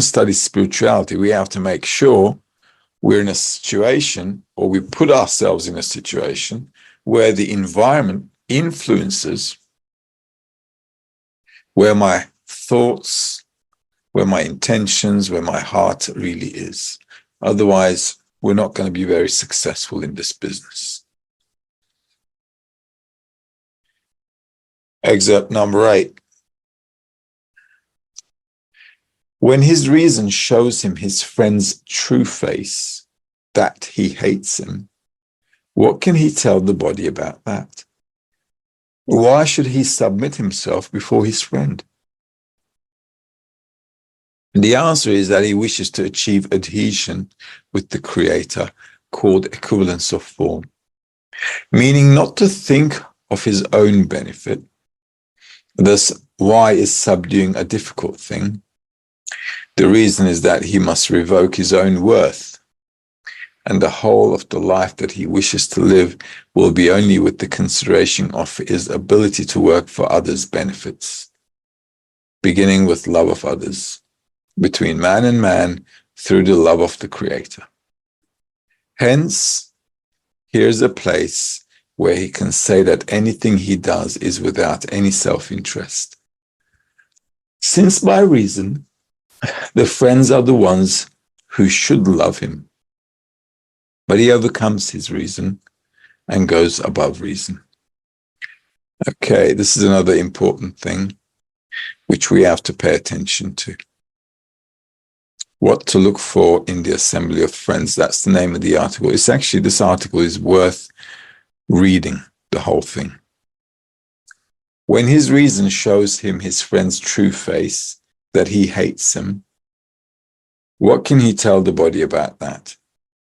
study spirituality, we have to make sure we're in a situation, or we put ourselves in a situation where the environment influences where my thoughts, where my intentions, where my heart really is. Otherwise, we're not going to be very successful in this business. Excerpt number 8. When his reason shows him his friend's true face, that he hates him, what can he tell the body about that? Why should he submit himself before his friend? The answer is that he wishes to achieve adhesion with the Creator, called equivalence of form, meaning not to think of his own benefit. Thus, why is subduing a difficult thing? The reason is that he must revoke his own worth, and the whole of the life that he wishes to live will be only with the consideration of his ability to work for others' benefits, beginning with love of others, between man and man, through the love of the Creator. Hence, here's a place where he can say that anything he does is without any self-interest. Since by reason, the friends are the ones who should love him, but he overcomes his reason and goes above reason. Okay, this is another important thing which we have to pay attention to. What to look for in the assembly of friends. That's the name of the article. It's actually, this article is worth reading, the whole thing. When his reason shows him his friend's true face, that he hates him, what can he tell the body about that?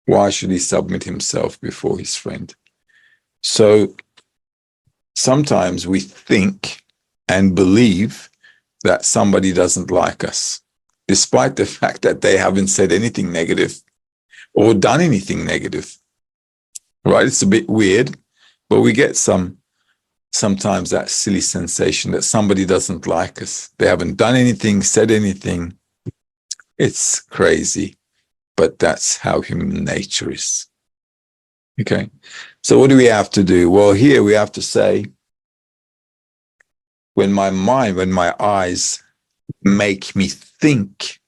Why should he submit himself before his friend? So sometimes we think and believe that somebody doesn't like us, despite the fact that they haven't said anything negative or done anything negative. Right? It's a bit weird, but we get sometimes that silly sensation that somebody doesn't like us. They haven't done anything, said anything. It's crazy, but that's how human nature is. Okay, so what do we have to do? Well, here we have to say, when my eyes make me think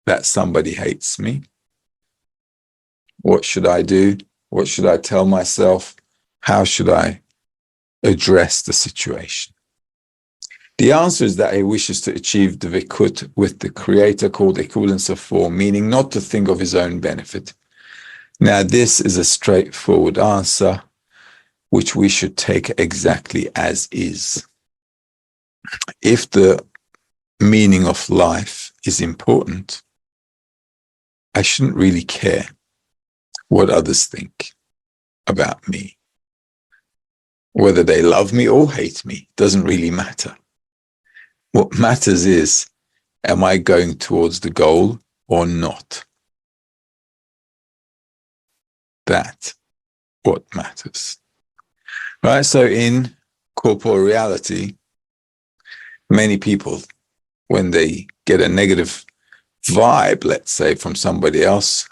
that somebody hates me, what should I do? What should I tell myself? How should I address the situation? The answer is that he wishes to achieve the vikut with the Creator, called equivalence of form, meaning not to think of his own benefit. Now, this is a straightforward answer, which we should take exactly as is. If the meaning of life is important, I shouldn't really care what others think about me. Whether they love me or hate me doesn't really matter. What matters is, am I going towards the goal or not? That's what matters. Right? So in corporal reality, many people, when they get a negative vibe, let's say, from somebody else,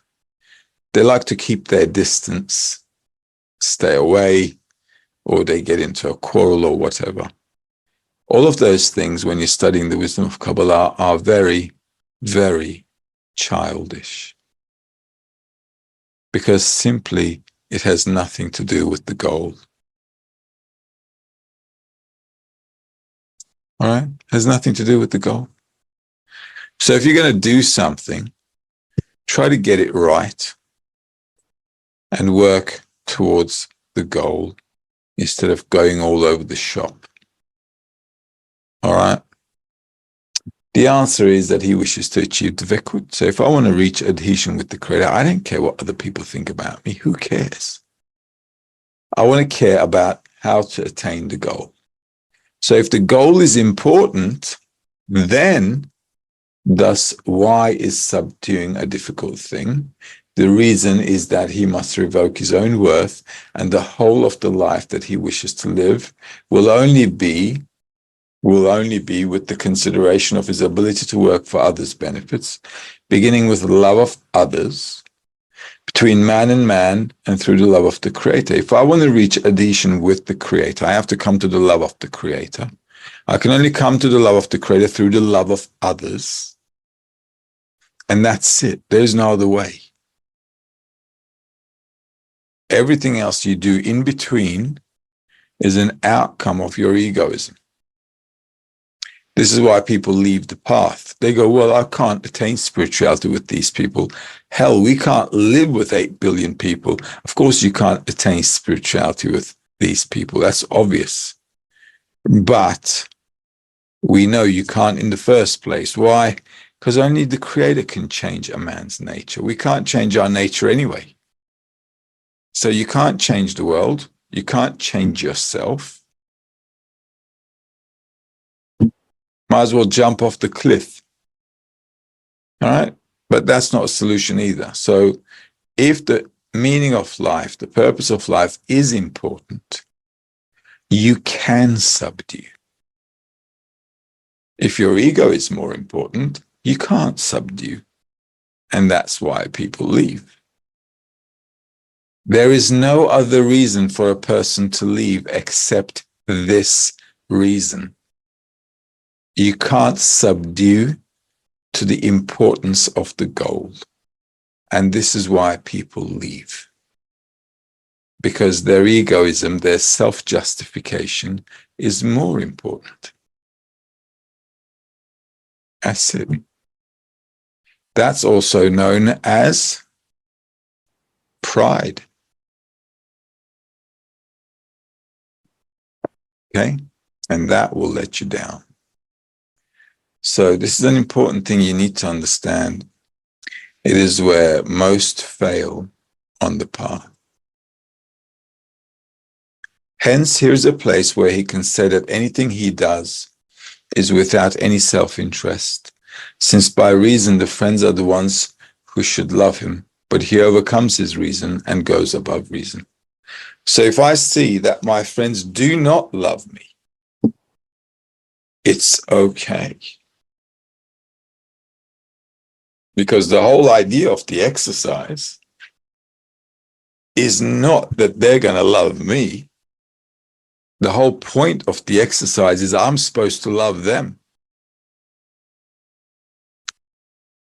they like to keep their distance, stay away, or they get into a quarrel or whatever. All of those things, when you're studying the wisdom of Kabbalah, are very, very childish. Because simply, it has nothing to do with the goal. All right? It has nothing to do with the goal. So if you're going to do something, try to get it right and work towards the goal instead of going all over the shop. All right? The answer is that he wishes to achieve the vikut. So if I want to reach adhesion with the Creator, I don't care what other people think about me. Who cares? I want to care about how to attain the goal. So if the goal is important, then thus why is subduing a difficult thing? The reason is that he must revoke his own worth, and the whole of the life that he wishes to live will only be will only be with the consideration of his ability to work for others' benefits, beginning with the love of others, between man and through the love of the Creator. If I want to reach adhesion with the Creator, I have to come to the love of the Creator. I can only come to the love of the Creator through the love of others. And that's it. There's no other way. Everything else you do in between is an outcome of your egoism. This is why people leave the path. They go, well, I can't attain spirituality with these people. Hell, we can't live with 8 billion people. Of course, you can't attain spirituality with these people. That's obvious. But we know you can't in the first place. Why? Because only the Creator can change a man's nature. We can't change our nature anyway. So you can't change the world. You can't change yourself. Might as well jump off the cliff. All right? But that's not a solution either. So if the meaning of life, the purpose of life is important, you can subdue. If your ego is more important, you can't subdue. And that's why people leave. There is no other reason for a person to leave except this reason. You can't subdue to the importance of the goal. And this is why people leave. Because their egoism, their self-justification is more important. That's it. That's also known as pride. Okay? And that will let you down. So this is an important thing you need to understand. It is where most fail on the path. Hence, here's a place where he can say that anything he does is without any self-interest, since by reason the friends are the ones who should love him, but he overcomes his reason and goes above reason. So if I see that my friends do not love me, it's okay. Because the whole idea of the exercise is not that they're going to love me. The whole point of the exercise is I'm supposed to love them.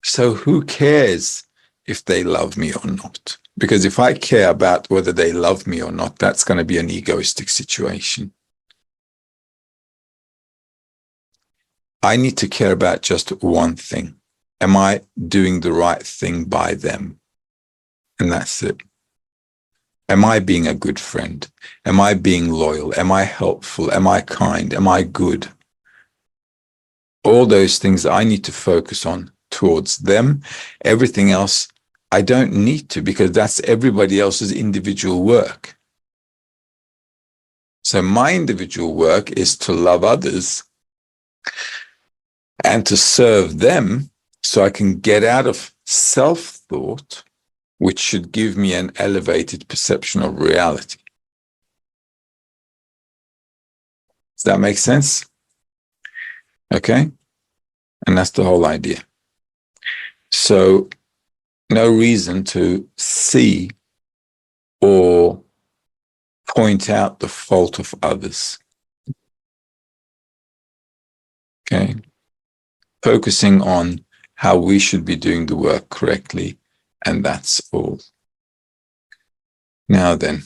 So who cares if they love me or not? Because if I care about whether they love me or not, that's going to be an egoistic situation. I need to care about just one thing. Am I doing the right thing by them? And that's it. Am I being a good friend? Am I being loyal? Am I helpful? Am I kind? Am I good? All those things I need to focus on towards them. Everything else, I don't need to, because that's everybody else's individual work. So my individual work is to love others and to serve them so I can get out of self-thought, which should give me an elevated perception of reality. Does that make sense? Okay? And that's the whole idea. So, no reason to see or point out the fault of others. Okay? Focusing on how we should be doing the work correctly, and that's all. Now then,